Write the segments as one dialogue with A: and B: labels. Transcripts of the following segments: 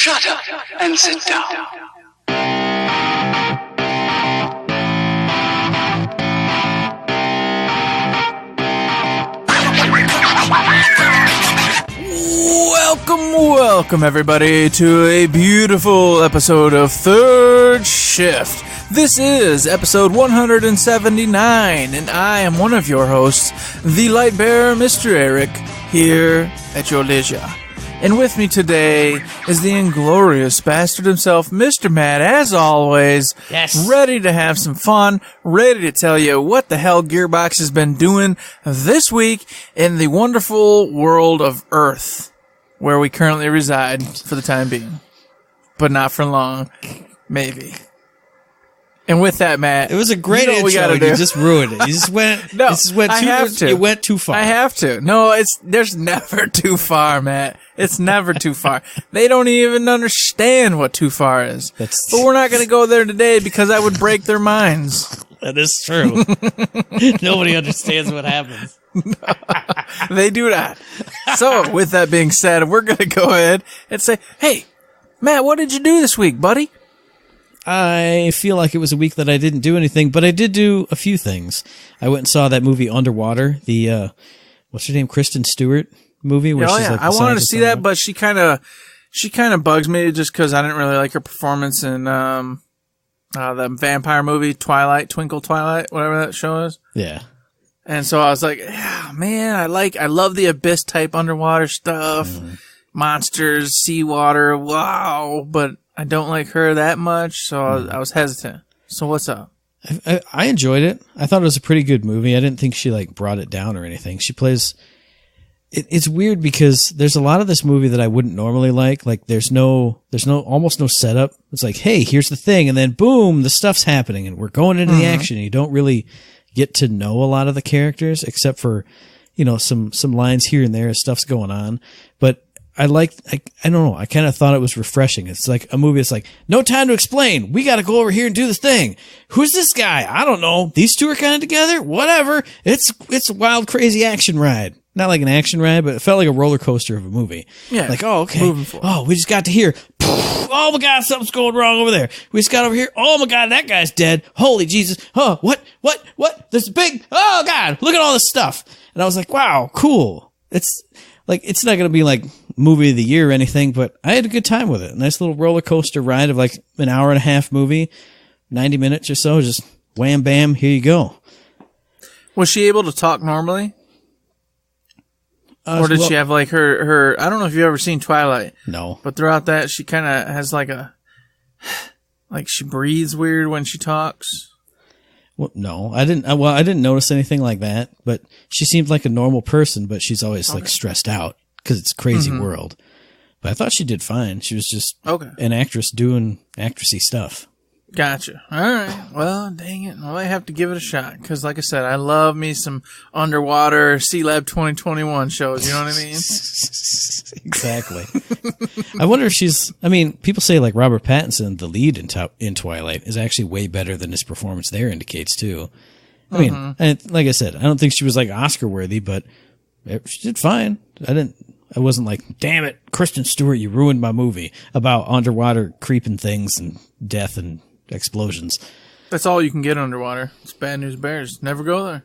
A: Shut up and sit down.
B: Welcome everybody to a beautiful episode of Third Shift. This is episode 179, and I am one of your hosts, the light bearer, Mr. Eric, here at your leisure. And with me today is the inglorious bastard himself, Mr. Matt, as always.
C: Yes.
B: Ready to have some fun, ready to tell you what the hell Gearbox has been doing this week in the wonderful world of Earth, where we currently reside for the time being. But not for long. Maybe. And with that, Matt,
C: it was a great
B: intro.
C: You just ruined it. You just went.
B: No,
C: You went too far.
B: I have to. No, there's never too far, Matt. It's never too far. They don't even understand what too far is. But we're not going to go there today because I would break their minds.
C: That is true. Nobody understands what happens.
B: They do not. So, with that being said, we're going to go ahead and say, hey, Matt, what did you do this week, buddy?
C: I feel like it was a week that I didn't do anything, but I did do a few things. I went and saw that movie Underwater, the, what's her name, Kristen Stewart movie. Where she's like
B: I wanted to see that, but she kind of bugs me just because I didn't really like her performance in, the vampire movie Twinkle Twilight, whatever that show is.
C: Yeah.
B: And so I was like, yeah, man, I love the abyss type underwater stuff, monsters, seawater, wow, but I don't like her that much, so I was hesitant. So what's up?
C: I enjoyed it. I thought it was a pretty good movie. I didn't think she brought it down or anything. She plays. It's weird because there's a lot of this movie that I wouldn't normally like. Like there's almost no setup. It's like, hey, here's the thing, and then boom, the stuff's happening, and we're going into the action. You don't really get to know a lot of the characters except for, some lines here and there as stuff's going on, but. I don't know. I kind of thought it was refreshing. It's like a movie. It's like, no time to explain. We got to go over here and do this thing. Who's this guy? I don't know. These two are kind of together. Whatever. It's a wild, crazy action ride. Not like an action ride, but it felt like a roller coaster of a movie.
B: Yeah.
C: Like, oh, okay. Oh, we just got to hear. Oh my God, something's going wrong over there. We just got over here. Oh my God, that guy's dead. Holy Jesus. Oh, what? This big. Oh God, look at all this stuff. And I was like, wow, cool. It's not going to be like movie of the year or anything, but I had a good time with it. A nice little roller coaster ride of like an hour and a half movie, 90 minutes or so. Just wham, bam, here you go.
B: Was she able to talk normally? Or did she have like her, I don't know if you've ever seen Twilight.
C: No.
B: But throughout that, she kind of has like she breathes weird when she talks.
C: Well, no, I didn't notice anything like that, but she seemed like a normal person, but she's always like stressed out because it's a crazy world. But I thought she did fine. She was just an actress doing actressy stuff.
B: Gotcha. All right. Well, dang it. Well, I have to give it a shot because, like I said, I love me some underwater Sea Lab 2021 shows. You know what I mean?
C: Exactly. I wonder if people say like Robert Pattinson, the lead in Twilight, is actually way better than his performance there indicates too. I mean, and like I said, I don't think she was like Oscar worthy, but she did fine. I wasn't like, damn it, Kristen Stewart, you ruined my movie about underwater creeping things and death and explosions.
B: That's all you can get underwater. It's bad news bears. Never go there.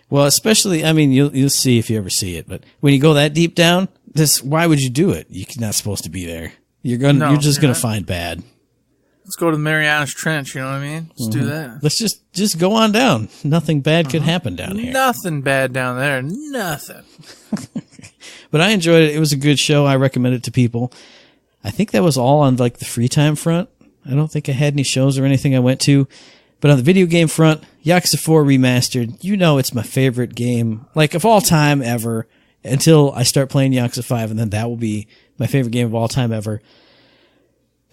C: Well, especially, you'll see if you ever see it, but when you go that deep down, why would you do it? You're not supposed to be there. You're just gonna find bad.
B: Let's go to the Marianas Trench, you know what I mean? Let's do that.
C: Let's just go on down. Nothing bad could happen down here.
B: Nothing bad down there. Nothing.
C: But I enjoyed it. It was a good show. I recommend it to people. I think that was all on like the free time front. I don't think I had any shows or anything I went to. But on the video game front, Yakuza 4 Remastered. It's my favorite game, like of all time ever, until I start playing Yakuza 5, and then that will be my favorite game of all time ever.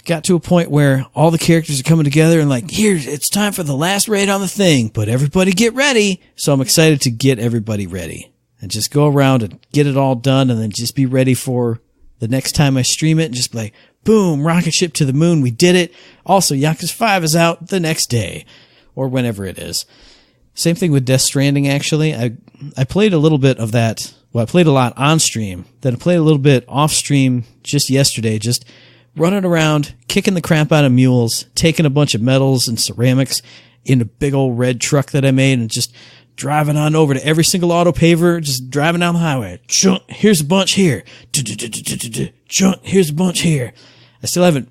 C: Got to a point where all the characters are coming together and like, it's time for the last raid on the thing, but everybody get ready. So I'm excited to get everybody ready and just go around and get it all done and then just be ready for the next time I stream it and just be like, boom, rocket ship to the moon. We did it. Also, Yakuza 5 is out the next day or whenever it is. Same thing with Death Stranding, actually. I played a little bit of that. Well, I played a lot on stream. Then I played a little bit off stream just yesterday, just running around, kicking the crap out of mules, taking a bunch of metals and ceramics in a big old red truck that I made and just driving on over to every single auto paver, just driving down the highway. Chunk, here's a bunch here. Chunk, here's a bunch here. I still haven't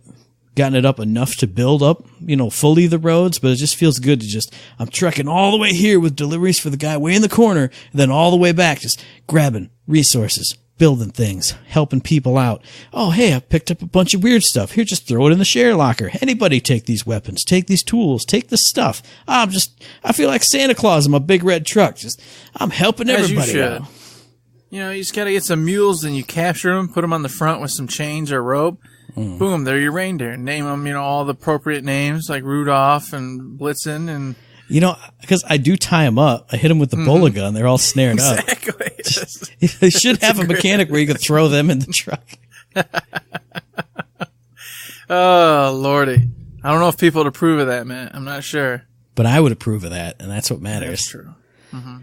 C: gotten it up enough to build up, fully the roads, but it just feels good to I'm trucking all the way here with deliveries for the guy way in the corner, and then all the way back, just grabbing resources, building things, helping people out. Oh, hey, I picked up a bunch of weird stuff. Here, just throw it in the share locker. Anybody take these weapons, take these tools, take this stuff. I feel like Santa Claus in my big red truck. I'm helping everybody out.
B: You just gotta get some mules and you capture them, put them on the front with some chains or rope. Boom, they're your reindeer. Name them, all the appropriate names like Rudolph and Blitzen and...
C: because I do tie them up. I hit them with the bowler gun. They're all snared up.
B: Exactly.
C: They should have a mechanic where you could throw them in the truck.
B: Oh, Lordy. I don't know if people would approve of that, man. I'm not sure.
C: But I would approve of that, and that's what matters.
B: That's true. Mm-hmm.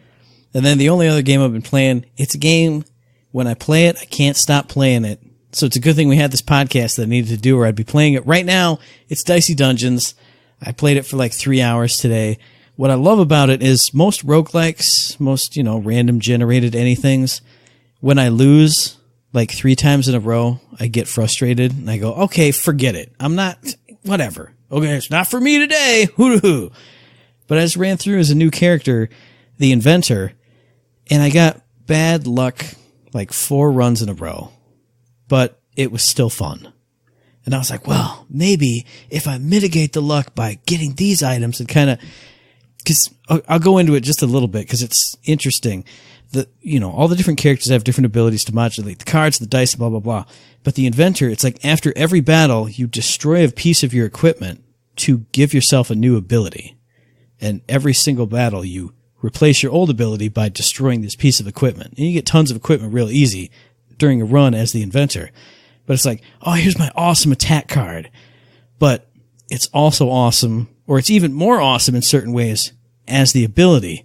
C: And then the only other game I've been playing, it's a game, when I play it, I can't stop playing it. So it's a good thing we had this podcast that I needed to do, or I'd be playing it right now. It's Dicey Dungeons. I played it for like 3 hours today. What I love about it is most roguelikes, most, random generated anythings, when I lose like 3 times in a row, I get frustrated and I go, okay, forget it. I'm not, whatever. Okay, it's not for me today. Hoo-hoo. But I just ran through as a new character, the Inventor, and I got bad luck like 4 runs in a row. But it was still fun. And I was like, well, maybe if I mitigate the luck by getting these items and kind of, because I'll go into it just a little bit because it's interesting. All the different characters have different abilities to modulate the cards, the dice, blah, blah, blah. But the Inventor, it's like after every battle, you destroy a piece of your equipment to give yourself a new ability. And every single battle, you replace your old ability by destroying this piece of equipment. And you get tons of equipment real easy during a run as the Inventor. But it's like, oh, here's my awesome attack card. But it's also awesome, or it's even more awesome in certain ways as the ability.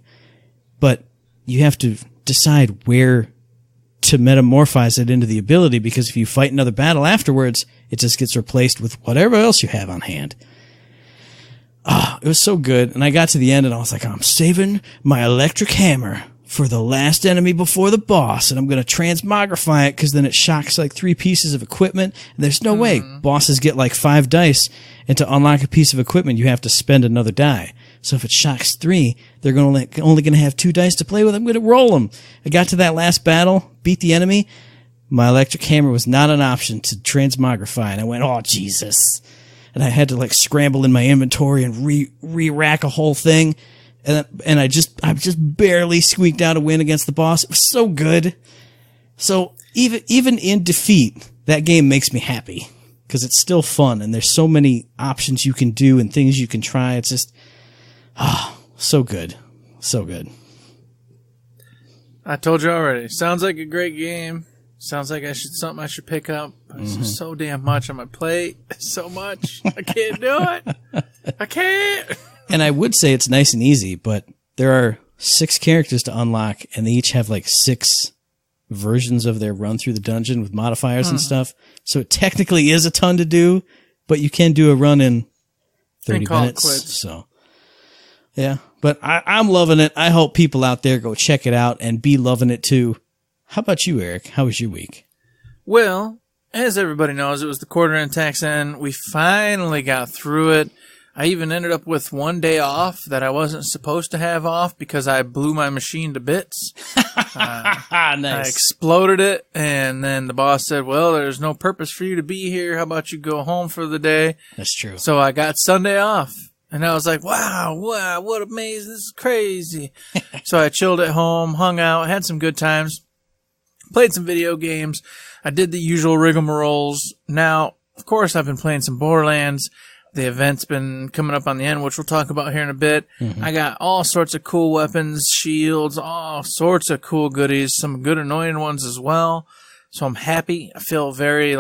C: But you have to decide where to metamorphize it into the ability, because if you fight another battle afterwards, it just gets replaced with whatever else you have on hand. It was so good. And I got to the end and I was like, I'm saving my electric hammer for the last enemy before the boss, and I'm going to transmogrify it because then it shocks like 3 pieces of equipment. And there's no way bosses get like 5 dice, and to unlock a piece of equipment, you have to spend another die. So if it shocks 3, they're only going to have 2 dice to play with. I'm going to roll them. I got to that last battle, beat the enemy. My electric hammer was not an option to transmogrify, and I went, oh, Jesus. And I had to like scramble in my inventory and re-rack a whole thing. And I just barely squeaked out a win against the boss. It was so good. So even in defeat, that game makes me happy because it's still fun and there's so many options you can do and things you can try. It's just, so good. So good.
B: I told you already. Sounds like a great game. Sounds like something I should pick up. It's just so damn much on my plate. So much. I can't do it. I can't.
C: And I would say it's nice and easy, but there are 6 characters to unlock, and they each have like 6 versions of their run through the dungeon with modifiers and stuff. So it technically is a ton to do, but you can do a run in 30 minutes. So, yeah. But I'm loving it. I hope people out there go check it out and be loving it too. How about you, Eric? How was your week?
B: Well, as everybody knows, it was the quarter end tax end. We finally got through it. I even ended up with 1 day off that I wasn't supposed to have off because I blew my machine to bits.
C: Nice.
B: I exploded it, and then the boss said, well, there's no purpose for you to be here. How about you go home for the day?
C: That's true.
B: So I got Sunday off, and I was like, wow, what amazing. This is crazy. So I chilled at home, hung out, had some good times, played some video games. I did the usual rigmaroles. Now, of course, I've been playing some Borderlands. The event's been coming up on the end, which we'll talk about here in a bit. Mm-hmm. I got all sorts of cool weapons, shields, all sorts of cool goodies, some good annoying ones as well. So I'm happy. I feel very,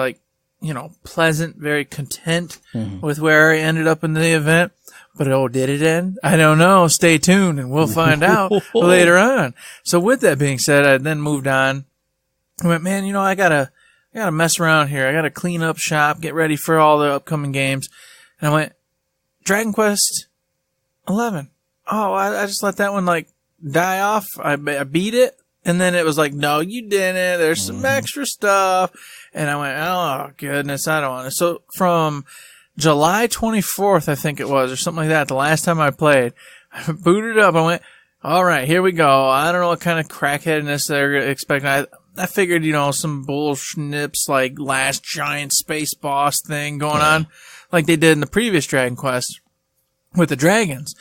B: pleasant, very content with where I ended up in the event. But did it end? I don't know. Stay tuned and we'll find out later on. So with that being said, I then moved on. I went, man, I gotta I got to mess around here. I got to clean up shop, get ready for all the upcoming games. And I went, Dragon Quest 11. Oh, I just let that one like die off. I beat it. And then it was like, no, you didn't. There's some extra stuff. And I went, oh, goodness, I don't want it. So from July 24th, I think it was, or something like that, the last time I played, I booted up. I went, all right, here we go. I don't know what kind of crackheadness they're expecting. I figured, some bullshnips like last giant space boss thing going on like they did in the previous Dragon Quest with the dragons.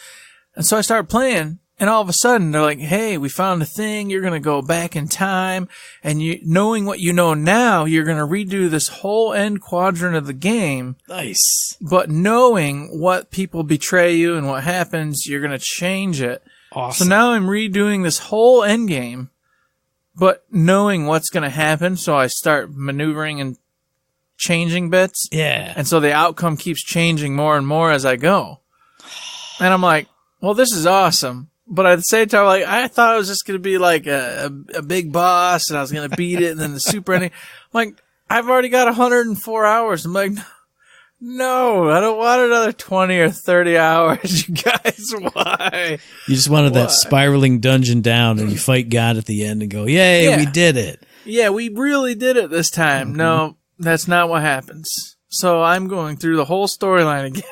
B: And so I started playing. And all of a sudden, they're like, hey, we found a thing. You're going to go back in time. And knowing what you know now, you're going to redo this whole end quadrant of the game.
C: Nice.
B: But knowing what people betray you and what happens, you're going to change it.
C: Awesome.
B: So now I'm redoing this whole end game, but knowing what's going to happen. So I start maneuvering and changing bits.
C: Yeah.
B: And so the outcome keeps changing more and more as I go. And I'm like, well, this is awesome. But at the same time, like, I thought it was just going to be like a big boss and I was going to beat it and then the super ending. I'm like, I've already got 104 hours. I'm like, no, I don't want another 20 or 30 hours. You guys, why?
C: You just wanted that spiraling dungeon down and you fight God at the end and go, yay, we did it.
B: Yeah, we really did it this time. No, that's not what happens. So I'm going through the whole storyline again.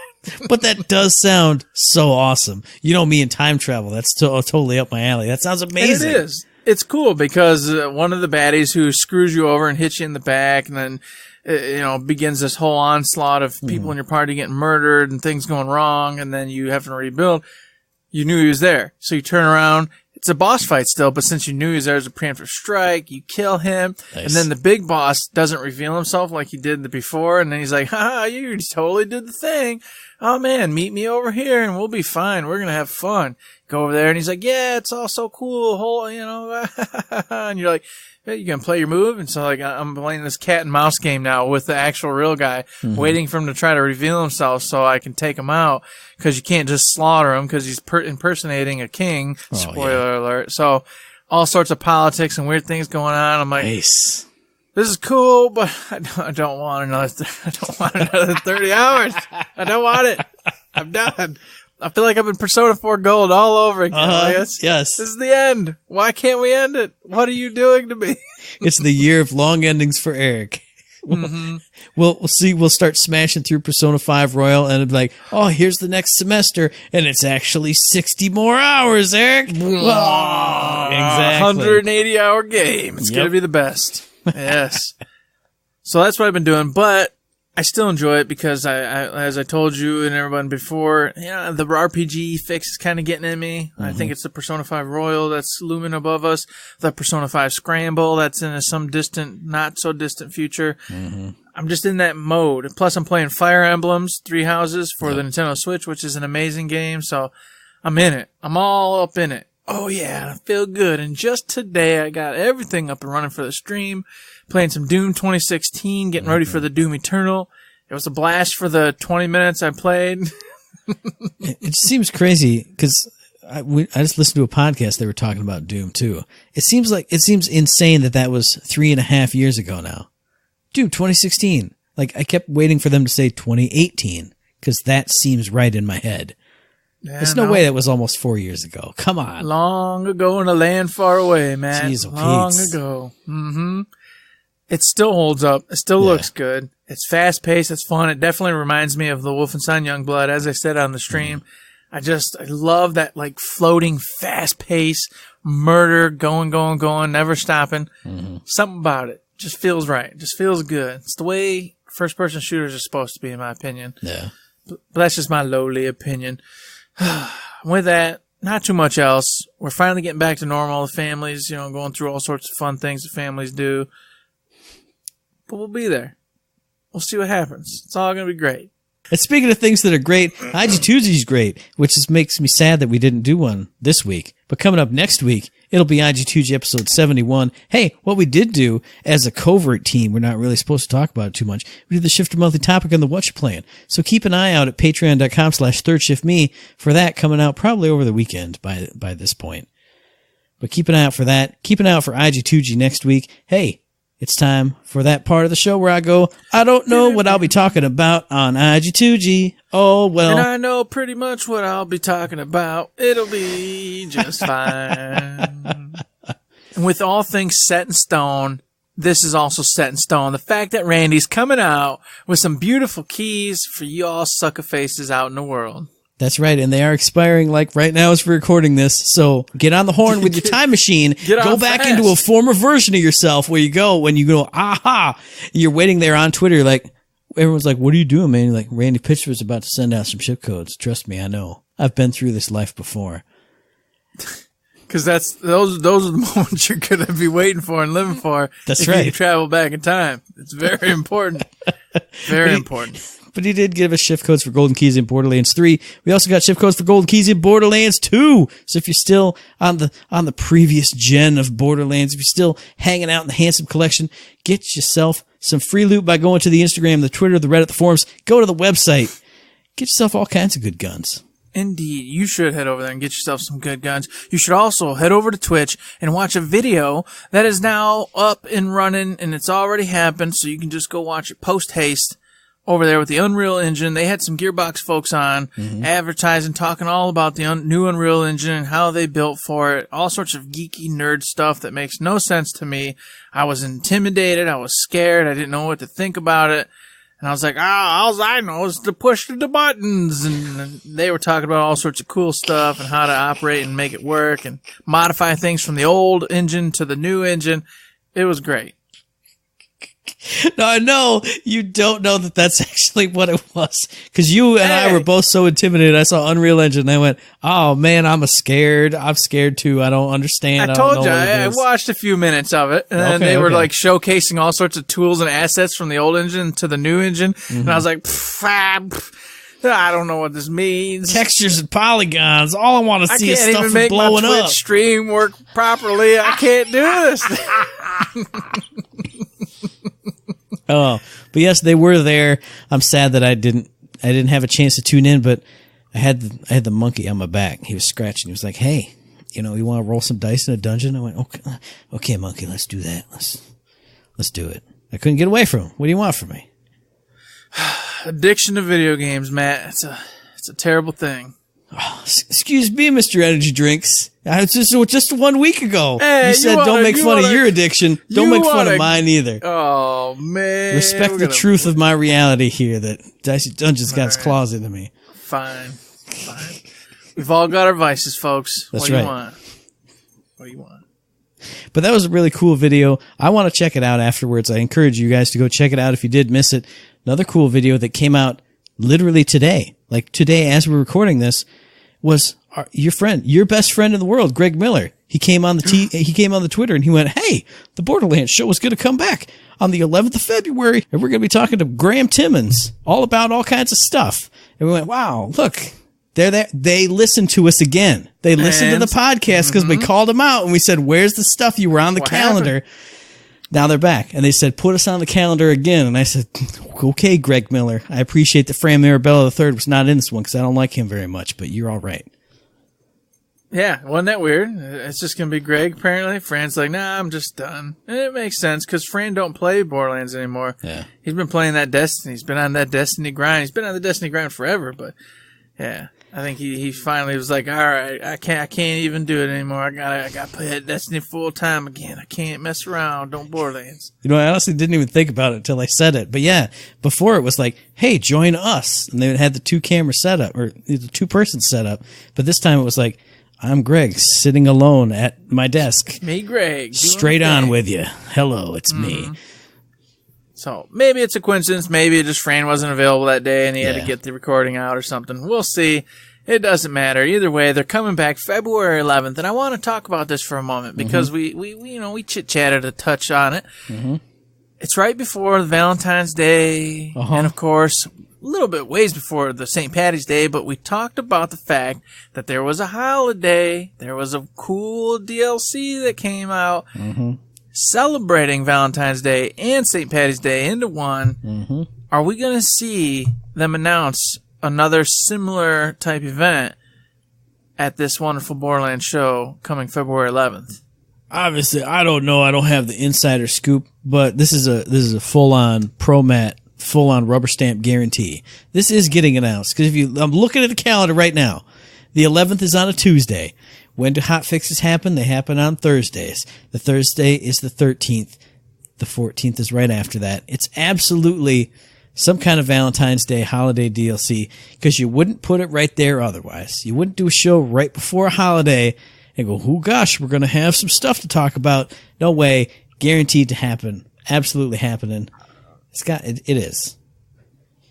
C: But that does sound so awesome. You know me and time travel. That's totally up my alley. That sounds amazing.
B: And it is. It's cool because one of the baddies who screws you over and hits you in the back and then, begins this whole onslaught of people in your party getting murdered and things going wrong and then you have to rebuild. You knew he was there. So you turn around. It's a boss fight still, but since you knew he was there as a preemptive strike, you kill him. Nice. And then the big boss doesn't reveal himself like he did before. And then he's like, ha, you totally did the thing. Oh, man, meet me over here and we'll be fine. We're going to have fun. Go over there. And he's like, yeah, it's all so cool. And you're like, hey, you going to play your move? And so like, I'm playing this cat and mouse game now with the actual real guy, waiting for him to try to reveal himself so I can take him out. Cause you can't just slaughter him cause he's impersonating a king. Spoiler alert. So all sorts of politics and weird things going on. I'm like,
C: nice.
B: This is cool, but I don't want another 30 hours. I don't want it. I'm done. I feel like I'm in Persona 4 Gold all over again.
C: Yes.
B: This is the end. Why can't we end it? What are you doing to me?
C: It's the year of long endings for Eric. We'll see. We'll start smashing through Persona 5 Royal and it'll be like, oh, here's the next semester. And it's actually 60 more hours, Eric. Whoa, exactly.
B: 180-hour game. It's going to be the best. Yes. So that's what I've been doing, but I still enjoy it because I as I told you and everyone before, the RPG fix is kind of getting in me. I think it's the Persona 5 Royal that's looming above us, the Persona 5 Scramble that's in some distant, not so distant future. I'm just in that mode. Plus I'm playing Fire Emblems 3 Houses for the Nintendo Switch, which is an amazing game. So I'm in it. I'm all up in it. Oh yeah, I feel good. And just today I got everything up and running for the stream, playing some Doom 2016, getting ready for the Doom Eternal. It was a blast for the 20 minutes I played.
C: It seems crazy because I just listened to a podcast. They were talking about Doom too. It seems insane that was 3.5 years ago now. Doom 2016. Like I kept waiting for them to say 2018 because that seems right in my head.
B: Yeah,
C: There's no way that was almost 4 years ago. Come on.
B: Long ago in a land far away, man.
C: Jeez,
B: long ago. It still holds up. It still looks good. It's fast paced. It's fun. It definitely reminds me of the Wolfenstein Youngblood, as I said on the stream. I love that like floating fast pace murder going, never stopping. Something about it just feels right. It just feels good. It's the way first person shooters are supposed to be, in my opinion.
C: Yeah.
B: But that's just my lowly opinion. With that, not too much else. We're finally getting back to normal. The families, going through all sorts of fun things the families do. But we'll be there. We'll see what happens. It's all going to be great.
C: And speaking of things that are great, IG2G is great, which just makes me sad that we didn't do one this week. But coming up next week, it'll be IG2G episode 71. Hey, what we did do as a covert team, we're not really supposed to talk about it too much. We did the Shifter Monthly topic on the What You Playing. So keep an eye out at patreon.com/ThirdShiftMe for that coming out probably over the weekend by this point. But keep an eye out for that. Keep an eye out for IG2G next week. Hey, It's time for that part of the show where I go, I don't know what I'll be talking about on IG2G. Oh, well.
B: And I know pretty much what I'll be talking about. It'll be just fine. And with all things set in stone, this is also set in stone. The fact that Randy's coming out with some beautiful keys for you all sucker faces out in the world.
C: That's right, and they are expiring like right now as we're recording this. So get on the horn with your time machine. Go back
B: fast.
C: into a former version of yourself where you go when you go, aha. You're waiting there on Twitter like, everyone's like, what are you doing, man? You're like, Randy Pitchford's about to send out some ship codes. Trust me, I know. I've been through this life before.
B: Because those are the moments you're going to be waiting for and living for.
C: That's
B: if
C: right.
B: you travel back in time. It's very important. Very important.
C: But he did give us shift codes for Golden Keys in Borderlands 3. We also got shift codes for Golden Keys in Borderlands 2. So if you're still on the previous gen of Borderlands, if you're still hanging out in the Handsome Collection, get yourself some free loot by going to the Instagram, the Twitter, the Reddit, the forums. Go to the website. Get yourself all kinds of good guns.
B: Indeed. You should head over there and get yourself some good guns. You should also head over to Twitch and watch a video that is now up and running, and it's already happened, so you can just go watch it post-haste. Over there with the Unreal Engine. They had some Gearbox folks on, advertising, talking all about the new Unreal Engine and how they built for it. All sorts of geeky nerd stuff that makes no sense to me. I was intimidated. I was scared. I didn't know what to think about it. And I was like, all I know is to push the buttons. And they were talking about all sorts of cool stuff and how to operate and make it work and modify things from the old engine to the new engine. It was great.
C: No, I know you don't know that that's actually what it was. Because you and I were both so intimidated. I saw Unreal Engine and I went, oh man, I'm scared too. I don't understand.
B: I told you, I watched a few minutes of it. And then they were like showcasing all sorts of tools and assets from the old engine to the new engine. And I was like, I don't know what this means.
C: Textures and polygons. All I want to see is stuff blowing up. I can't even make my Twitch
B: stream work properly. I can't do this.
C: Oh, but yes, they were there. I'm sad that I didn't have a chance to tune in, but I had the monkey on my back. He was scratching. He was like, "Hey, you want to roll some dice in a dungeon?" I went, "Okay, monkey, let's do that. Let's do it." I couldn't get away from him. What do you want from me?
B: Addiction to video games, Matt. It's a terrible thing.
C: Oh, excuse me, Mr. Energy Drinks. It's just 1 week ago.
B: Hey,
C: you said don't make fun of your addiction. Don't make fun of mine either.
B: Oh, man.
C: Respect the truth of my reality here that Dicey Dungeons got its claws into me.
B: Fine. We've all got our vices, folks.
C: That's
B: what
C: right.
B: Do you want? What do you want?
C: But that was a really cool video. I want to check it out afterwards. I encourage you guys to go check it out if you did miss it. Another cool video that came out literally today. Like today, as we're recording this, was your best friend in the world, Greg Miller. He came on the Twitter and he went, "Hey, the Borderlands show is going to come back on the 11th of February, and we're going to be talking to Graham Timmons all about all kinds of stuff." And we went, "Wow, look, they're there. They listened to us again. They listened to the podcast because we called them out and we said, 'Where's the stuff you were on the calendar?'" Happened? Now they're back, and they said, "Put us on the calendar again." And I said, "Okay, Greg Miller. I appreciate that Fran Mirabella III was not in this one because I don't like him very much, but you're all right."
B: Yeah, wasn't that weird? It's just going to be Greg, apparently. Fran's like, "Nah, I'm just done." And it makes sense because Fran don't play Borderlands anymore.
C: Yeah.
B: He's been playing that Destiny. He's been on that Destiny grind. He's been on the Destiny grind forever, but yeah. I think he finally was like, "All right, I can't even do it anymore. I gotta play that Destiny full time again. I can't mess around. Don't Borderlands."
C: I honestly didn't even think about it until I said it. But yeah, before it was like, "Hey, join us," and they had the 2-camera setup or the 2-person setup. But this time it was like, "I'm Greg, sitting alone at my desk.
B: Me, Greg,
C: straight on with you. Hello, it's me."
B: So maybe it's a coincidence. Maybe just Fran wasn't available that day and he had to get the recording out or something. We'll see. It doesn't matter. Either way, they're coming back February 11th, and I want to talk about this for a moment because we chit-chatted a touch on it. Mm-hmm. It's right before Valentine's Day, and of course, a little bit ways before the St. Patty's Day, but we talked about the fact that there was a holiday, there was a cool DLC that came out celebrating Valentine's Day and St. Patty's Day into one. Mm-hmm. Are we going to see them announce another similar type event at this wonderful Borderlands show coming February 11th?
C: obviously, I don't know. I don't have the insider scoop, but this is a full-on pro mat, full-on rubber stamp guarantee. This is getting announced because I'm looking at the calendar right now. The 11th is on a Tuesday. When do hotfixes happen? They happen on Thursdays. The Thursday is the 13th. The 14th is right after that. It's absolutely some kind of Valentine's Day holiday DLC because you wouldn't put it right there otherwise. You wouldn't do a show right before a holiday and go, oh gosh, we're going to have some stuff to talk about. No way. Guaranteed to happen. Absolutely happening. It is.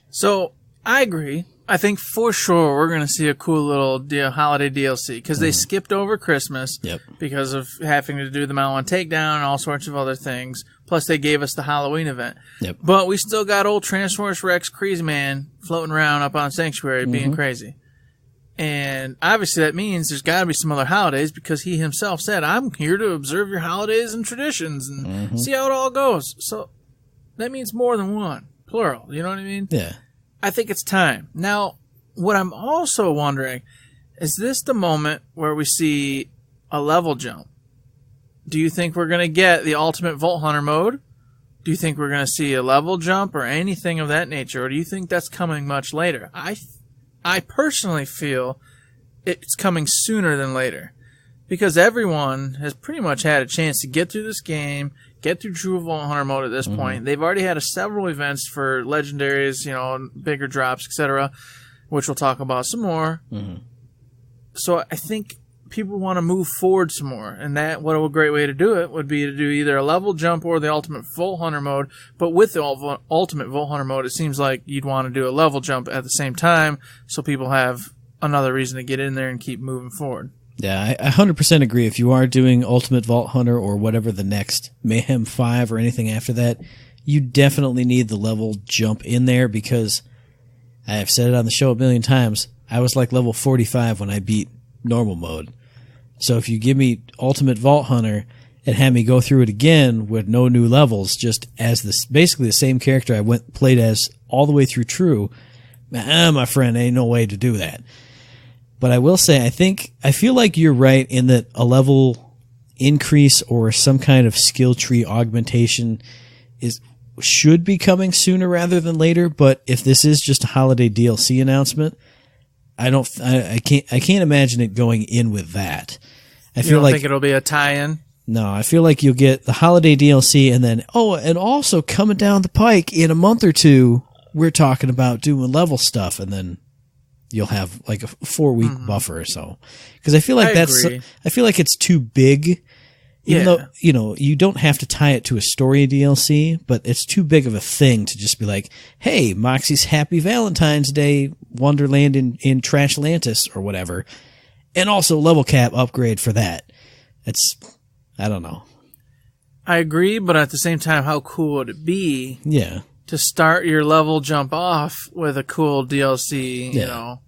B: So I agree. I think for sure we're going to see a cool little holiday DLC because they skipped over Christmas because of having to do the Mount 1 takedown and all sorts of other things. Plus they gave us the Halloween event.
C: Yep.
B: But we still got old Transformers Rex Crazy Man floating around up on Sanctuary being crazy. And obviously that means there's got to be some other holidays because he himself said, I'm here to observe your holidays and traditions and see how it all goes. So that means more than one, plural. You know what I mean?
C: Yeah.
B: I think it's time. Now, what I'm also wondering, is this the moment where we see a level jump? Do you think we're going to get the ultimate Vault Hunter mode? Do you think we're going to see a level jump or anything of that nature? Or do you think that's coming much later? I personally feel it's coming sooner than later. Because everyone has pretty much had a chance to get through this game, get through True Vault Hunter mode at this point. They've already had several events for legendaries, bigger drops, etc., which we'll talk about some more. So I think people want to move forward some more, and what a great way to do it would be to do either a level jump or the ultimate Vault Hunter mode. But with the ultimate Vault Hunter mode, it seems like you'd want to do a level jump at the same time, so people have another reason to get in there and keep moving forward.
C: Yeah, I 100% agree. If you are doing Ultimate Vault Hunter or whatever the next Mayhem 5 or anything after that, you definitely need the level jump in there because I have said it on the show a million times. I was like level 45 when I beat normal mode. So if you give me Ultimate Vault Hunter and have me go through it again with no new levels, just as basically the same character I played as all the way through True, my friend, ain't no way to do that. But I will say, I feel like you're right in that a level increase or some kind of skill tree augmentation should be coming sooner rather than later. But if this is just a holiday DLC announcement, I can't imagine it going in with that. I feel like
B: think it'll be a tie-in?
C: No, I feel like you'll get the holiday DLC and then and also coming down the pike in a month or two, we're talking about doing level stuff, and then you'll have like a 4-week buffer or so. Because I feel like I feel like it's too big. Even though, you don't have to tie it to a story DLC, but it's too big of a thing to just be like, hey, Moxie's Happy Valentine's Day Wonderland in Trashlantis or whatever. And also level cap upgrade for that. I don't know.
B: I agree, but at the same time, how cool would it be?
C: Yeah. To
B: start your level jump off with a cool DLC,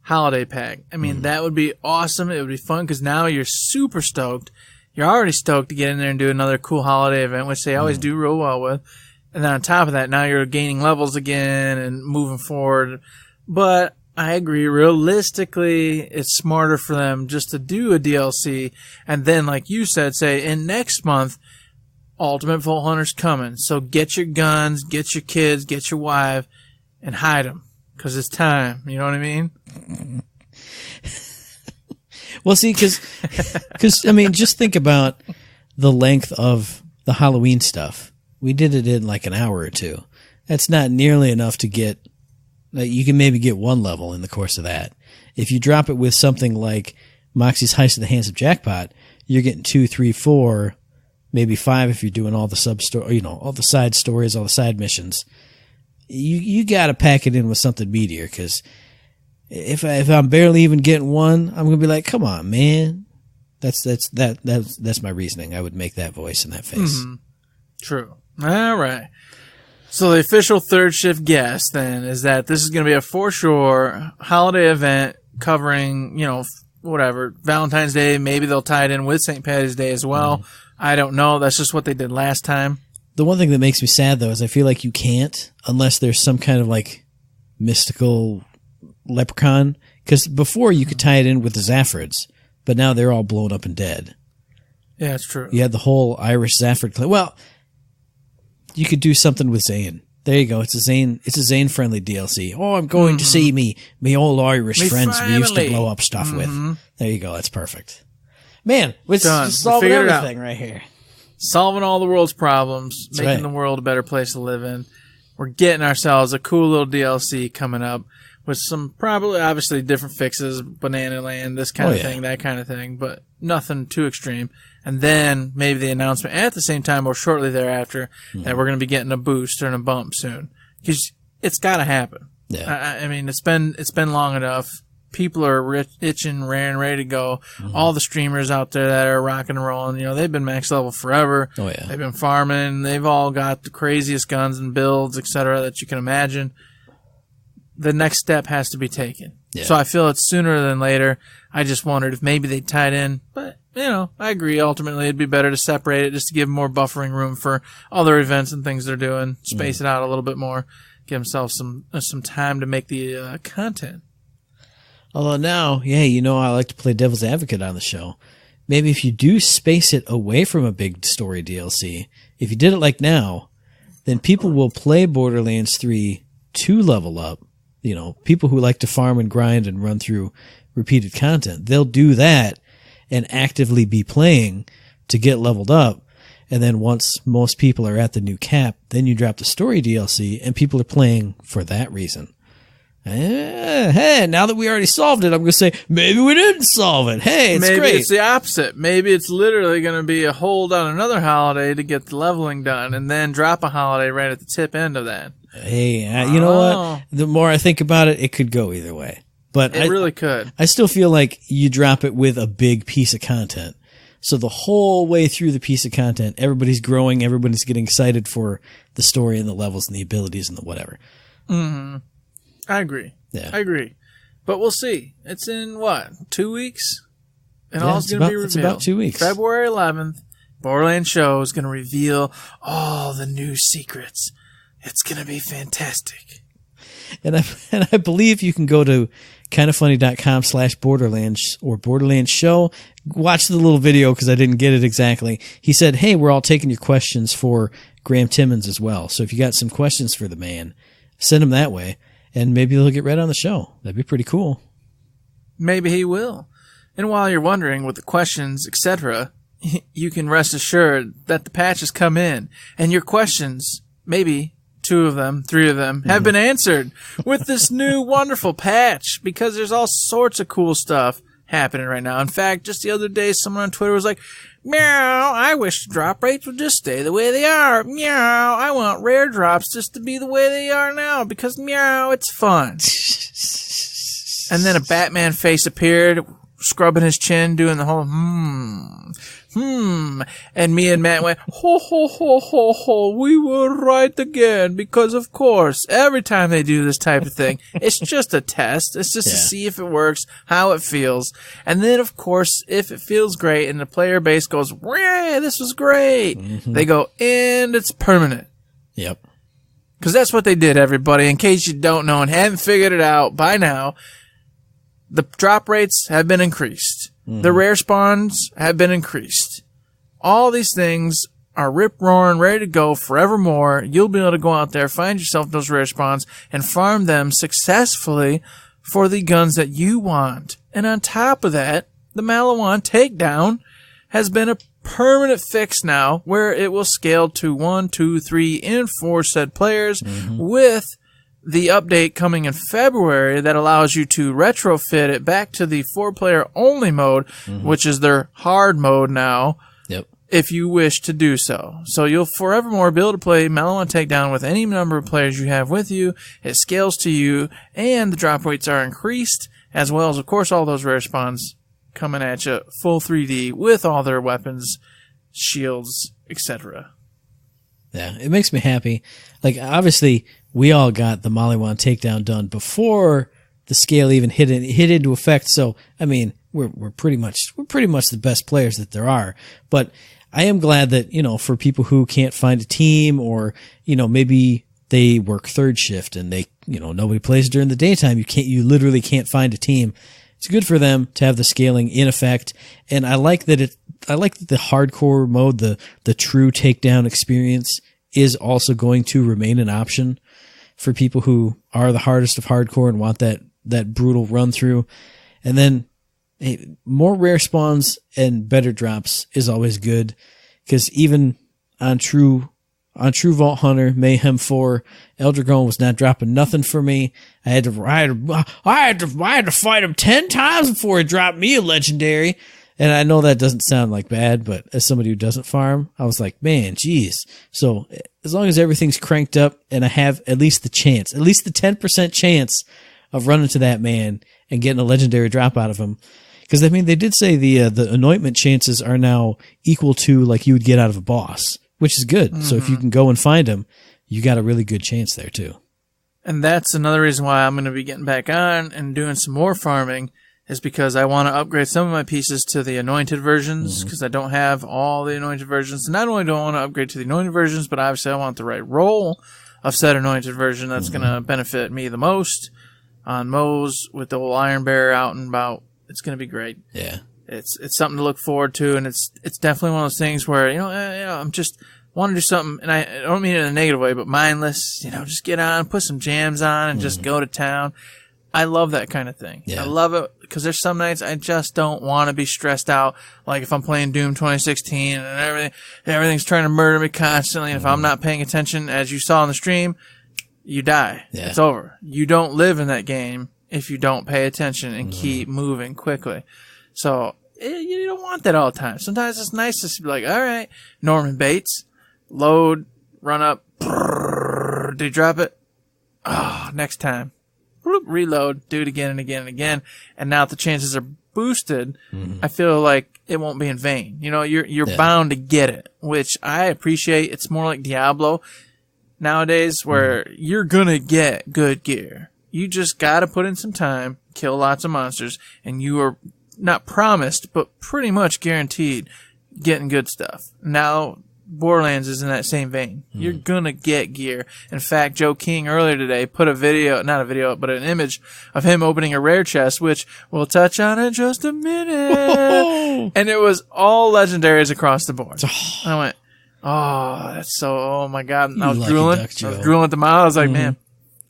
B: holiday pack. I mean, that would be awesome. It would be fun because now you're super stoked. You're already stoked to get in there and do another cool holiday event, which they always do real well with. And then on top of that, now you're gaining levels again and moving forward. But I agree, realistically, it's smarter for them just to do a DLC. And then, like you said, say, in next month, Ultimate Vault Hunter's coming. So get your guns, get your kids, get your wife, and hide them. Because it's time. You know what I mean?
C: Well, see, because I mean, just think about the length of the Halloween stuff. We did it in like an hour or two. That's not nearly enough to get. You can maybe get one level in the course of that. If you drop it with something like Moxie's Heist of the Handsome Jackpot, you're getting 2, 3, 4, maybe 5 if you're doing all the sub-story, all the side stories, all the side missions. You got to pack it in with something meatier because. If I'm barely even getting one, I'm gonna be like, "Come on, man." That's my reasoning. I would make that voice in that face.
B: True. All right. So the official third shift guess then is that this is gonna be a for sure holiday event covering, whatever Valentine's Day. Maybe they'll tie it in with St. Patty's Day as well. I don't know. That's just what they did last time.
C: The one thing that makes me sad though is I feel like you can't unless there's some kind of like mystical leprechaun, because before you could tie it in with the Zafrids, but now they're all blown up and dead.
B: Yeah, it's true.
C: You had the whole Irish Zafford clan. Well, you could do something with Zane. There you go. It's a Zane friendly DLC. Oh, I'm going to see me old Irish friends we used to blow up stuff with. There you go. That's perfect. Man, we're just solving everything right here.
B: Solving all the world's problems,
C: That's
B: making
C: right.
B: the world a better place to live in. We're getting ourselves a cool little DLC coming up with some probably obviously different fixes, Banana Land, this kind of thing, that kind of thing, but nothing too extreme. And then maybe the announcement at the same time or shortly thereafter that we're going to be getting a boost and a bump soon. Because it's got to happen.
C: Yeah.
B: I mean, it's been long enough. People are itching, raring, ready to go. All the streamers out there that are rocking and rolling, they've been max level forever.
C: Oh, yeah.
B: They've been farming. They've all got the craziest guns and builds, etc., that you can imagine. The next step has to be taken.
C: Yeah.
B: So I feel it's sooner than later. I just wondered if maybe they tied in. But, I agree. Ultimately, it'd be better to separate it just to give more buffering room for other events and things they're doing. Space it out a little bit more. Give themselves some time to make the content.
C: Although now, I like to play devil's advocate on the show. Maybe if you do space it away from a big story DLC, if you did it like now, then people will play Borderlands 3 to level up. People who like to farm and grind and run through repeated content, they'll do that and actively be playing to get leveled up. And then once most people are at the new cap, then you drop the story DLC and people are playing for that reason. Hey, now that we already solved it, I'm going to say, maybe we didn't solve it. Hey, it's
B: maybe
C: great.
B: Maybe it's the opposite. Maybe it's literally going to be a hold on another holiday to get the leveling done and then drop a holiday right at the tip end of that.
C: Hey, you know what? The more I think about it, it could go either way. But
B: it really could.
C: I still feel like you drop it with a big piece of content. So the whole way through the piece of content, everybody's growing, everybody's getting excited for the story and the levels and the abilities and the whatever.
B: Mm-hmm. I agree.
C: Yeah.
B: I agree. But we'll see. It's in, 2 weeks? And all it's going to be revealed.
C: It's about 2 weeks.
B: February 11th, Borderlands Show is going to reveal all the new secrets. It's going to be fantastic.
C: And I believe you can go to kindafunny.com/Borderlands or Borderlands Show. Watch the little video because I didn't get it exactly. He said, hey, we're all taking your questions for Graham Timmons as well. So if you got some questions for the man, send them that way. And maybe they'll get read on the show. That'd be pretty cool.
B: Maybe he will. And while you're wondering with the questions, etc., you can rest assured that the patch has come in. And your questions, maybe 2 of them, 3 of them, have been answered with this new wonderful patch. Because there's all sorts of cool stuff happening right now. In fact, just the other day, someone on Twitter was like, meow, I wish drop rates would just stay the way they are. Meow, I want rare drops just to be the way they are now because meow, it's fun. And then a Batman face appeared, scrubbing his chin, doing the whole and me and Matt went, ho, ho, ho, ho, ho, we were right again, because of course, every time they do this type of thing, it's just a test. It's just to see if it works, how it feels. And then, of course, if it feels great and the player base goes, yeah, this was great, they go, and it's permanent.
C: Yep.
B: Because that's what they did, everybody. In case you don't know and haven't figured it out by now, the drop rates have been increased. The rare spawns have been increased. All these things are rip-roaring, ready to go forevermore. You'll be able to go out there, find yourself those rare spawns, and farm them successfully for the guns that you want. And on top of that, the Malawan takedown has been a permanent fix now, where it will scale to 1, 2, 3, and 4 said players with the update coming in February that allows you to retrofit it back to the 4-player only mode, which is their hard mode now, if you wish to do so. So you'll forevermore be able to play Malawan Takedown with any number of players you have with you. It scales to you, and the drop rates are increased, as well as, of course, all those rare spawns coming at you full 3D with all their weapons, shields, etc.
C: Yeah, it makes me happy. Like, obviously, we all got the Malawan takedown done before the scale even hit into effect. So, I mean, we're pretty much the best players that there are. But I am glad that, for people who can't find a team, or, maybe they work third shift and they, nobody plays during the daytime. You literally can't find a team. It's good for them to have the scaling in effect. And I like that I like that the hardcore mode, the true takedown experience is also going to remain an option for people who are the hardest of hardcore and want that brutal run through. And then more rare spawns and better drops is always good, because even on True Vault Hunter Mayhem 4, Eldragon was not dropping nothing for me. I had to fight him 10 times before he dropped me a legendary. And I know that doesn't sound like bad, but as somebody who doesn't farm, I was like, man, geez. So as long as everything's cranked up and I have at least the 10% chance of running to that man and getting a legendary drop out of him. Because I mean, they did say the anointment chances are now equal to like you would get out of a boss, which is good. Mm-hmm. So if you can go and find him, you got a really good chance there too.
B: And that's another reason why I'm going to be getting back on and doing some more farming, is because I want to upgrade some of my pieces to the anointed versions, because I don't have all the anointed versions. And not only do I want to upgrade to the anointed versions, but obviously I want the right roll of said anointed version that's going to benefit me the most on Moe's with the old Iron Bearer out and about. It's going to be great.
C: Yeah.
B: It's something to look forward to, and it's definitely one of those things where, I'm just want to do something, and I don't mean it in a negative way, but mindless, just get on, put some jams on, and just go to town. I love that kind of thing.
C: Yeah.
B: I love it because there's some nights I just don't want to be stressed out. Like if I'm playing Doom 2016 and everything's trying to murder me constantly. And if I'm not paying attention, as you saw on the stream, you die.
C: Yeah.
B: It's over. You don't live in that game if you don't pay attention and keep moving quickly. So you don't want that all the time. Sometimes it's nice to be like, all right, Norman Bates, load, run up, do you drop it? Oh, next time. Reload, do it again and again and again, and now that the chances are boosted, I feel like it won't be in vain. You're bound to get it, which I appreciate. It's more like Diablo nowadays, where you're gonna get good gear. You just gotta put in some time, kill lots of monsters, and you are not promised, but pretty much guaranteed getting good stuff. Now, Borderlands is in that same vein. You're gonna get gear. In fact, Joe King earlier today put not a video, but an image of him opening a rare chest, which we'll touch on in just a minute. And it was all legendaries across the board. I went, oh my God. And I was drooling. I was drooling at the mile. I was like, man,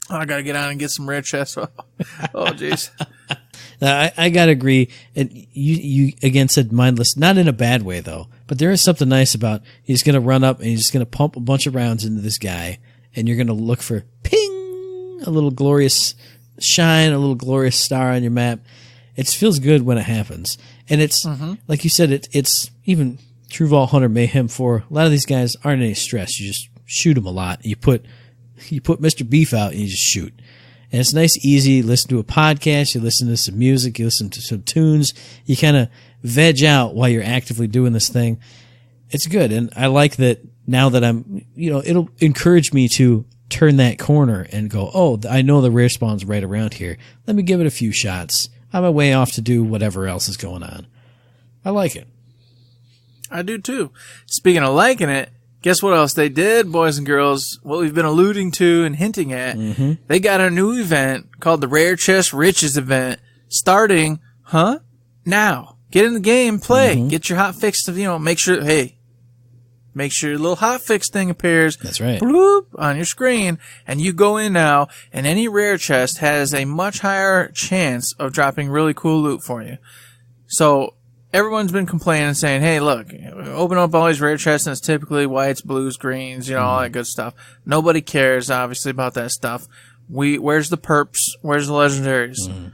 B: I gotta get on and get some rare chests. Oh, jeez.
C: I gotta agree. And you again said mindless, not in a bad way though, but there is something nice about he's gonna run up and he's just gonna pump a bunch of rounds into this guy, and you're gonna look for ping, a little glorious shine, a little glorious star on your map. It feels good when it happens, and it's like you said, it's even True Vault Hunter Mayhem 4. A lot of these guys aren't any stress. You just shoot them a lot. You put Mr. Beef out and you just shoot. And it's nice, easy. Listen to a podcast. You listen to some music. You listen to some tunes. You kind of veg out while you're actively doing this thing. It's good. And I like that now that I'm, it'll encourage me to turn that corner and go, oh, I know the rare spawn's right around here. Let me give it a few shots. I'm a way off to do whatever else is going on. I like it.
B: I do too. Speaking of liking it, guess what else they did, boys and girls? What we've been alluding to and hinting at. They got a new event called the Rare Chest Riches event starting, now. Get in the game, play. Get your hotfix to, make sure your little hotfix thing appears.
C: That's right.
B: Bloop, on your screen, and you go in now, and any rare chest has a much higher chance of dropping really cool loot for you. So, everyone's been complaining, saying, hey, look, open up all these rare chests, and it's typically whites, blues, greens, all that good stuff. Nobody cares, obviously, about that stuff. Where's the perps? Where's the legendaries?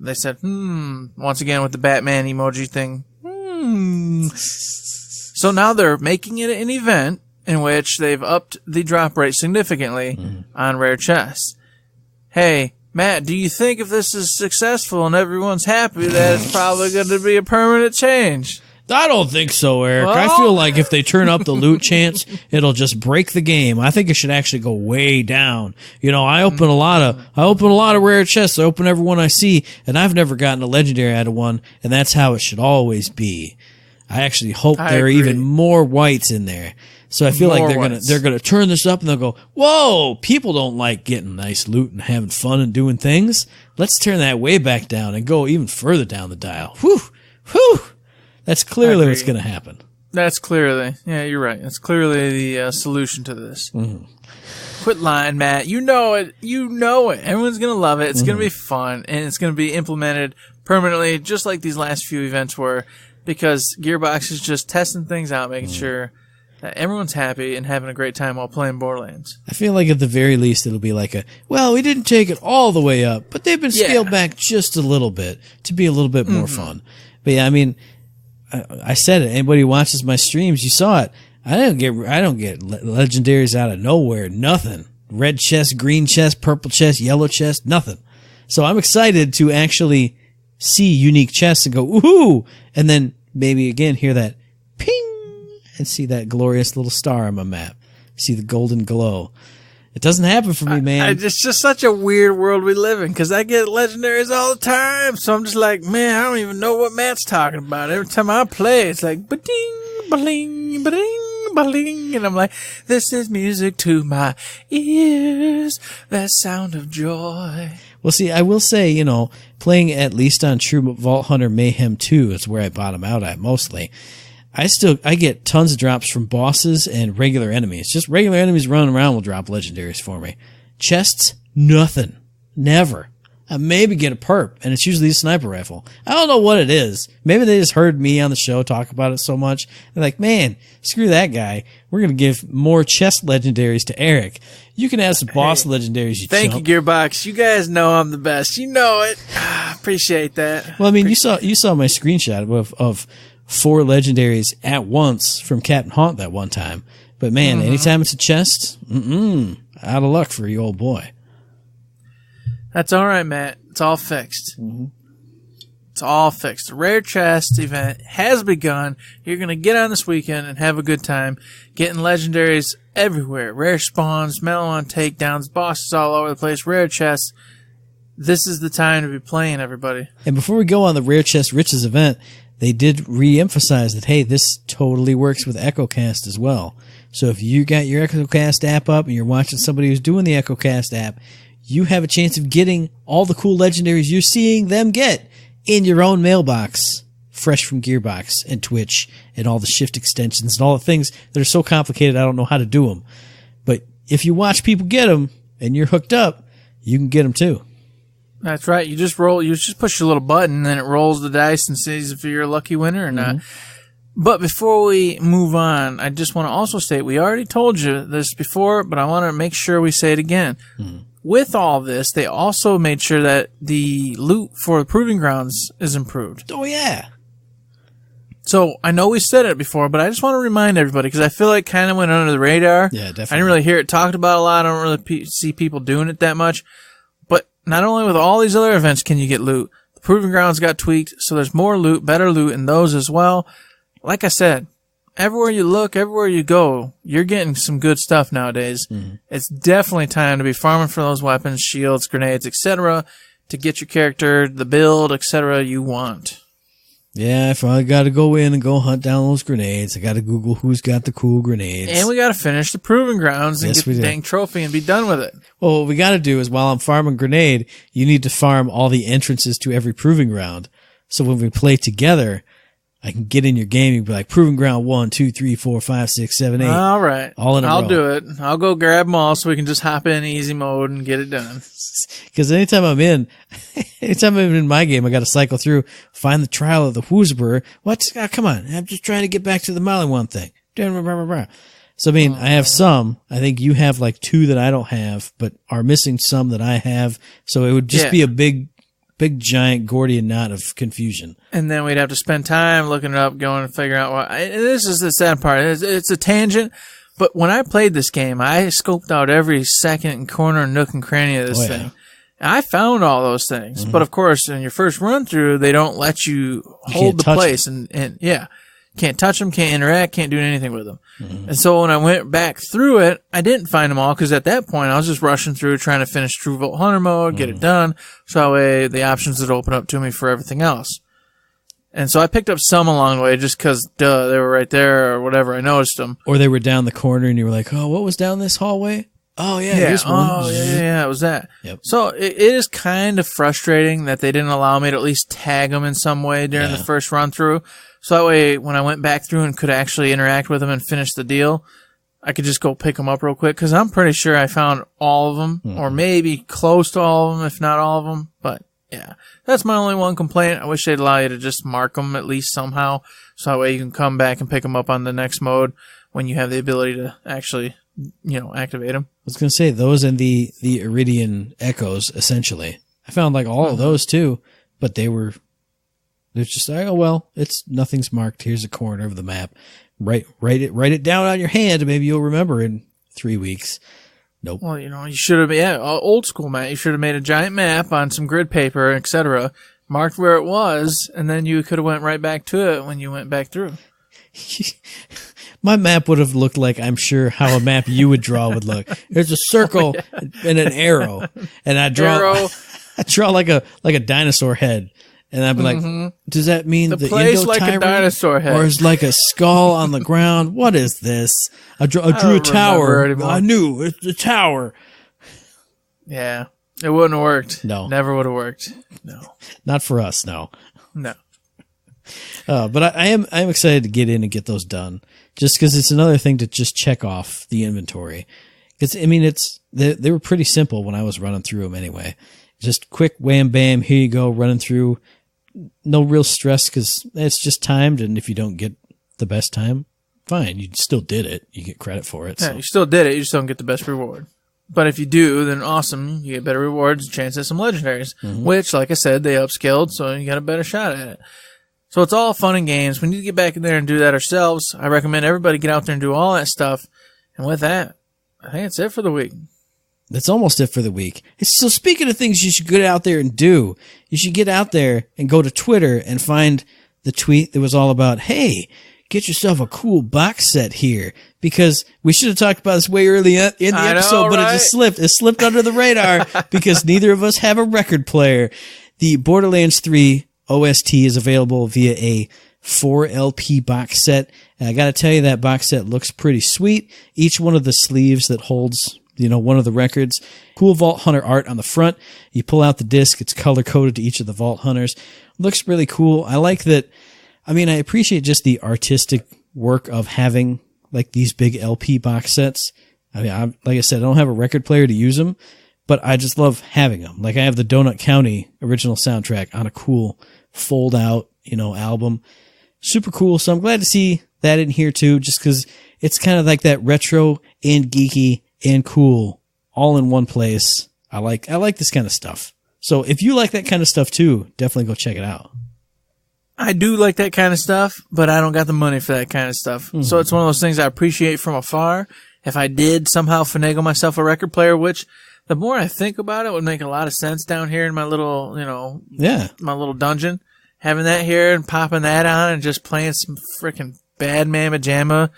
B: They said, once again with the Batman emoji thing. So now they're making it an event in which they've upped the drop rate significantly on rare chests. Hey, Matt, do you think if this is successful and everyone's happy that it's probably going to be a permanent change?
C: I don't think so, Eric.
B: Well,
C: I feel like if they turn up the loot chance, it'll just break the game. I think it should actually go way down. I open a lot of rare chests. I open every one I see, and I've never gotten a legendary out of one, and that's how it should always be. I actually hope there are even more whites in there. So I feel like they're gonna turn this up and they'll go, whoa, people don't like getting nice loot and having fun and doing things. Let's turn that way back down and go even further down the dial. Whew. That's clearly what's going to happen.
B: That's clearly, yeah, you're right. That's clearly the solution to this. Mm-hmm. Quit lying, Matt. You know it. You know it. Everyone's going to love it. It's going to be fun, and it's going to be implemented permanently, just like these last few events were, because Gearbox is just testing things out, making sure that everyone's happy and having a great time while playing Borderlands.
C: I feel like at the very least it'll be like well, we didn't take it all the way up, but they've been scaled back just a little bit to be a little bit more fun. But yeah, I mean, I said it. Anybody who watches my streams, you saw it. I don't get legendaries out of nowhere. Nothing. Red chest, green chest, purple chest, yellow chest, nothing. So I'm excited to actually see unique chests and go, ooh, and then maybe again hear that ping and see that glorious little star on my map. See the golden glow. It doesn't happen for me, man.
B: It's just such a weird world we live in, because I get legendaries all the time. So I'm just like, man, I don't even know what Matt's talking about. Every time I play, it's like, ba-ding, ba-ling, ba-ding, ba-ling. And I'm like, this is music to my ears, that sound of joy.
C: Well, see, I will say, playing at least on True Vault Hunter Mayhem 2 is where I bottom out at mostly. I get tons of drops from bosses and regular enemies. Just regular enemies running around will drop legendaries for me. Chests, nothing. Never. I maybe get a perp, and it's usually a sniper rifle. I don't know what it is. Maybe they just heard me on the show talk about it so much. They're like, man, screw that guy. We're going to give more chest legendaries to Eric. You can have some boss legendaries, you
B: Thank
C: chump.
B: you, Gearbox. You guys know I'm the best. You know it. Appreciate that.
C: Well, I mean, you saw my screenshot of 4 legendaries at once from Captain Haunt that one time. But man, anytime it's a chest, out of luck for you old boy.
B: That's all right, Matt. It's all fixed. It's all fixed. The rare chest event has begun. You're going to get on this weekend and have a good time getting legendaries everywhere. Rare spawns, metal on takedowns, bosses all over the place, rare chests. This is the time to be playing, everybody.
C: And before we go on the Rare Chest Riches event, they did re-emphasize that, hey, this totally works with EchoCast as well. So if you got your EchoCast app up and you're watching somebody who's doing the EchoCast app, you have a chance of getting all the cool legendaries you're seeing them get in your own mailbox, fresh from Gearbox and Twitch and all the shift extensions and all the things that are so complicated I don't know how to do them. But if you watch people get them and you're hooked up, you can get them too.
B: That's right. You just push your little button and then it rolls the dice and sees if you're a lucky winner or not. But before we move on, I just want to also state, we already told you this before, but I want to make sure we say it again. With all this, they also made sure that the loot for the Proving Grounds is improved.
C: Oh, yeah.
B: So I know we said it before, but I just want to remind everybody, because I feel like it kind of went under the radar.
C: Yeah, definitely.
B: I didn't really hear it talked about a lot. I don't really see people doing it that much. But not only with all these other events can you get loot, the Proving Grounds got tweaked, so there's more loot, better loot in those as well. Like I said, everywhere you look, everywhere you go, you're getting some good stuff nowadays. It's definitely time to be farming for those weapons, shields, grenades, etc., to get your character, the build, etc. you want.
C: Yeah, I finally got to go in and go hunt down those grenades. I got to Google who's got the cool grenades.
B: And we got to finish the Proving Grounds and get the dang trophy and be done with it.
C: Well, what we got to do is, while I'm farming grenade, you need to farm all the entrances to every Proving Ground. So when we play together, I can get in your game and be like, Proving Ground 1, 2, 3, 4, 5, 6, 7, 8.
B: All right.
C: All in a row.
B: I'll do it. I'll go grab them all so we can just hop in easy mode and get it done.
C: Because anytime I'm in my game, I got to cycle through, find the trial of the Whoosber. What? Oh, come on. I'm just trying to get back to the Molly one thing. So, I mean, I have some. I think you have like 2 that I don't have, but are missing some that I have. So it would just be a big, giant Gordian knot of confusion.
B: And then we'd have to spend time looking it up, going and figuring out what. And this is the sad part. It's a tangent, but when I played this game, I scoped out every second and corner, nook and cranny of this thing. And I found all those things. But of course, in your first run through, they don't let you hold the place. And can't touch them, can't interact, can't do anything with them. And so when I went back through it, I didn't find them all, because at that point I was just rushing through trying to finish True Vault Hunter mode, get it done, so that way the options would open up to me for everything else. And so I picked up some along the way just because, they were right there or whatever, I noticed them.
C: Or they were down the corner and you were like, oh, what was down this hallway? Oh, yeah, here's one.
B: Oh, yeah, it was that.
C: Yep.
B: So it is kind of frustrating that they didn't allow me to at least tag them in some way during the first run through. So that way, when I went back through and could actually interact with them and finish the deal, I could just go pick them up real quick. Because I'm pretty sure I found all of them, or maybe close to all of them, if not all of them. But yeah, that's my only one complaint. I wish they'd allow you to just mark them at least somehow. So that way you can come back and pick them up on the next mode when you have the ability to actually, activate them.
C: I was going to say those and the Iridian Echoes, essentially. I found like all of those too, but they're just like, oh, well, nothing's marked. Here's a corner of the map. Write it down on your hand, and maybe you'll remember in 3 weeks. Nope.
B: Well, you should have, old school, Matt. You should have made a giant map on some grid paper, etc., marked where it was, and then you could have went right back to it when you went back through.
C: My map would have looked like, I'm sure, how a map you would draw would look. There's a circle and an arrow, and I draw like a dinosaur head, and I'd be like, does that mean the
B: place like
C: Indo-Tyrant,
B: a dinosaur head,
C: or is like a skull on the ground? What is this? I drew a tower. I knew it's the tower.
B: Yeah, it wouldn't have worked.
C: No,
B: never would have worked. No,
C: not for us. No.
B: But
C: I am excited to get in and get those done, just because it's another thing to just check off the inventory. Because they were pretty simple when I was running through them anyway. Just quick wham bam, here you go, running through. No real stress because it's just timed, and if you don't get the best time, fine, you still did it. You get credit for it.
B: Yeah, you still did it. You just don't get the best reward. But if you do, then awesome. You get better rewards, chance at some legendaries, which, like I said, they upscaled, so you got a better shot at it. So it's all fun and games. We need to get back in there and do that ourselves. I recommend everybody get out there and do all that stuff. And with that, I think that's it for the week.
C: That's almost it for the week. So speaking of things you should get out there and do, you should get out there and go to Twitter and find the tweet that was all about, hey, get yourself a cool box set here. Because we should have talked about this way early in the episode, but right? It just slipped. It slipped under the radar because neither of us have a record player. The Borderlands 3 OST is available via a 4LP box set. And I got to tell you, that box set looks pretty sweet. Each one of the sleeves that holds, one of the records. Cool Vault Hunter art on the front. You pull out the disc. It's color coded to each of the Vault Hunters. Looks really cool. I like that. I appreciate just the artistic work of having like these big LP box sets. Like I said, I don't have a record player to use them, but I just love having them. Like I have the Donut County original soundtrack on a cool fold out, album. Super cool. So I'm glad to see that in here too, just because it's kind of like that retro and geeky and cool all in one place. I like this kind of stuff. So if you like that kind of stuff too, definitely go check it out.
B: I do like that kind of stuff, but I don't got the money for that kind of stuff. Mm-hmm. So it's one of those things I appreciate from afar. If I did somehow finagle myself a record player, which the more I think about it would make a lot of sense down here in my little, my little dungeon, having that here and popping that on and just playing some freaking Bad Mamma Jamma,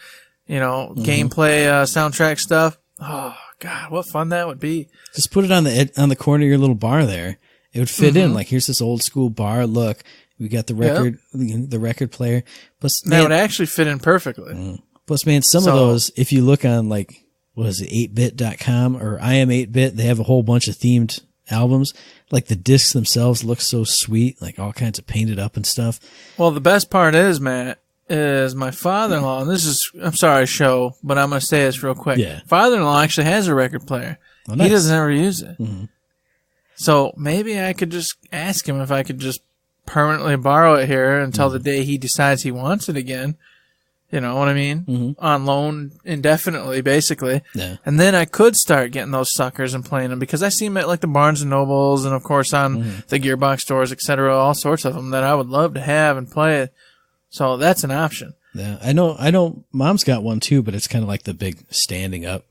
B: gameplay, soundtrack stuff. Oh God, what fun that would be.
C: Just put it on the corner of your little bar there. It would fit in. Like, here's this old school bar. Look, we got the record, the record player. Plus,
B: that would actually fit in perfectly.
C: Plus, man, some of those, if you look on like, what is it, 8bit.com or I Am 8bit, they have a whole bunch of themed albums. Like the discs themselves look so sweet, like all kinds of painted up and stuff.
B: Well, the best part is, Matt, is my father-in-law, and this is, I'm sorry, show, but I'm going to say this real quick. Yeah. Father-in-law actually has a record player. Oh, nice. He doesn't ever use it. Mm-hmm. So maybe I could just ask him if I could just permanently borrow it here until the day he decides he wants it again. You know what I mean? Mm-hmm. On loan indefinitely, basically. Yeah. And then I could start getting those suckers and playing them because I see them at like the Barnes & Nobles and, of course, on the Gearbox stores, etc., all sorts of them that I would love to have and play it. So that's an option.
C: Yeah, I know Mom's got one too, but it's kind of like the big standing up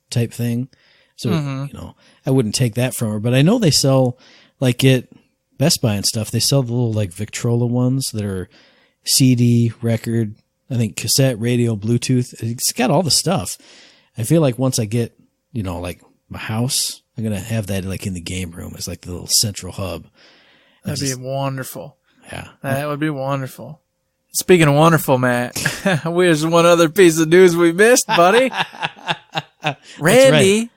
C: type thing. So, I wouldn't take that from her, but I know they sell, like at Best Buy and stuff, they sell the little like Victrola ones that are CD, record, I think cassette, radio, Bluetooth. It's got all the stuff. I feel like once I get, like my house, I'm going to have that like in the game room as like the little central hub.
B: That'd be wonderful.
C: Yeah.
B: That would be wonderful. Speaking of wonderful, Matt, there's one other piece of news we missed, buddy. Randy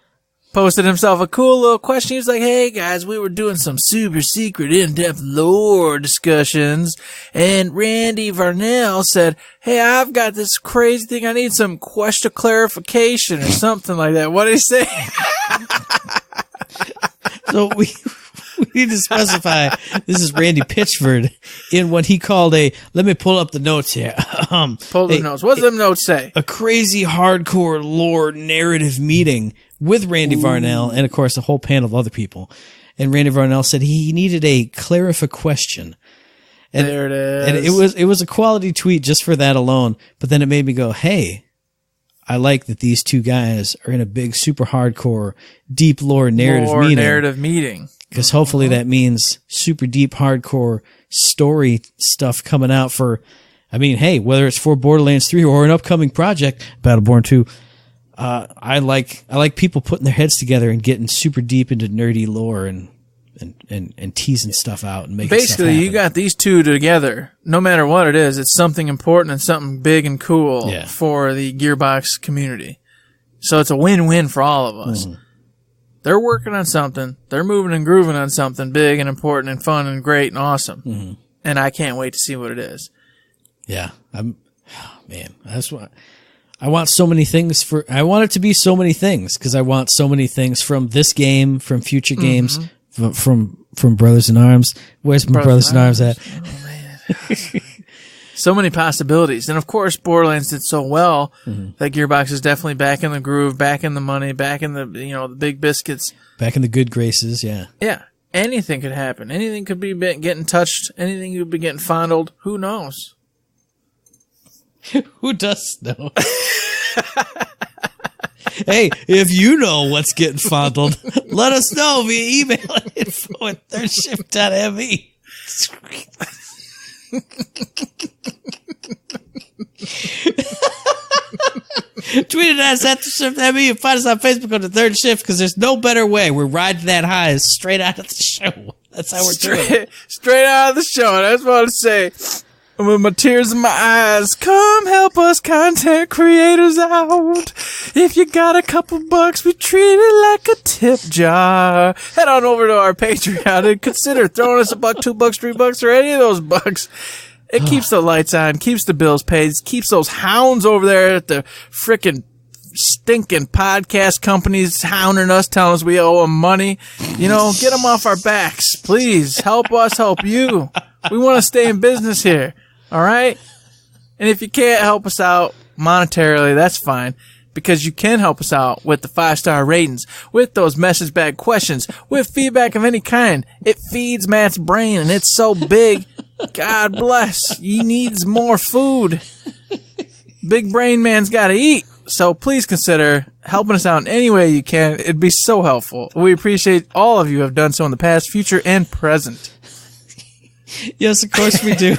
B: posted himself a cool little question. He was like, hey guys, we were doing some super secret in-depth lore discussions, and Randy Varnell said, hey, I've got this crazy thing. I need some question clarification or something like that. What did he say?
C: So we need to specify this is Randy Pitchford in what he called let me pull up the notes here.
B: Pull the notes. What does them notes say?
C: A crazy hardcore lore narrative meeting with Randy Varnell and, of course, a whole panel of other people. And Randy Varnell said he needed a question. And,
B: there it is.
C: And it was a quality tweet just for that alone. But then it made me go, hey, I like that these two guys are in a big, super hardcore, deep lore narrative meeting. Because hopefully that means super deep, hardcore story stuff coming out for, I mean, hey, whether it's for Borderlands 3 or an upcoming project, Battleborn 2, I like people putting their heads together and getting super deep into nerdy lore and teasing stuff out and making
B: basically
C: stuff happen.
B: You got these two together. No matter what it is, it's something important and something big and cool for the Gearbox community. So it's a win-win for all of us. Mm-hmm. They're working on something. They're moving and grooving on something big and important and fun and great and awesome. Mm-hmm. And I can't wait to see what it is.
C: Yeah, that's what I want. So many things I want it to be so many things because I want so many things from this game, from future games, from Brothers in Arms. Where's my Brothers in Arms at?
B: Oh man. So many possibilities. And of course, Borderlands did so well that Gearbox is definitely back in the groove, back in the money, back in the, the big biscuits.
C: Back in the good graces, yeah.
B: Yeah. Anything could happen. Anything could be getting touched. Anything could be getting fondled. Who knows?
C: Who does know? Hey, if you know what's getting fondled, let us know via email at info@thirdshift.me. Tweet at us at the shift. You find us on Facebook on the Third Shift because there's no better way. We're riding that high straight out of the show. That's how we're doing it.
B: Straight out of the show. And I just want to say, with my tears in my eyes, come help us content creators out. If you got a couple bucks, we treat it like a tip jar. Head on over to our Patreon and consider throwing us $1, $2, $3, or any of those bucks. It keeps the lights on, keeps the bills paid, keeps those hounds over there at the frickin' stinking podcast companies hounding us, telling us we owe them money. Get them off our backs. Please help us help you. We want to stay in business here. All right? And if you can't help us out monetarily, that's fine. Because you can help us out with the 5-star ratings, with those message bag questions, with feedback of any kind. It feeds Matt's brain, and it's so big. God bless. He needs more food. Big brain man's got to eat. So please consider helping us out in any way you can. It'd be so helpful. We appreciate all of you who have done so in the past, future, and present.
C: Yes, of course we do.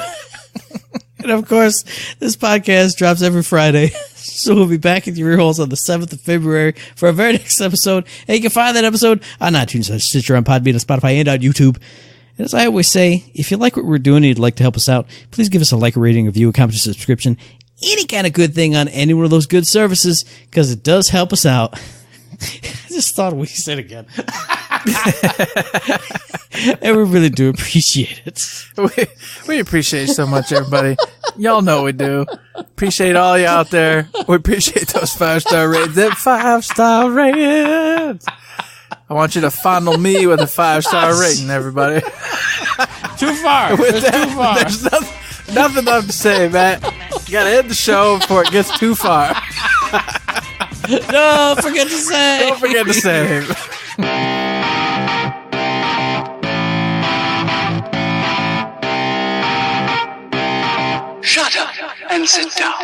C: And of course, this podcast drops every Friday. So we'll be back in your ear holes on the 7th of February for our very next episode. And you can find that episode on iTunes, on Stitcher, on Podbean, on Spotify, and on YouTube. And as I always say, if you like what we're doing and you'd like to help us out, please give us a like, a rating, a review, a comment, a subscription, any kind of good thing on any one of those good services, because it does help us out. I just thought we said again. And we really do appreciate it.
B: We appreciate it so much, everybody. Y'all know we do. Appreciate all you out there. We appreciate those 5-star ratings. That 5-star ratings. I want you to fondle me with a 5-star rating, everybody.
C: Too far.
B: Too far.
C: There's
B: nothing left to say, Matt. You gotta end the show before it gets too far.
C: Don't forget to save.
B: Don't forget to save.
A: Shut up and sit down.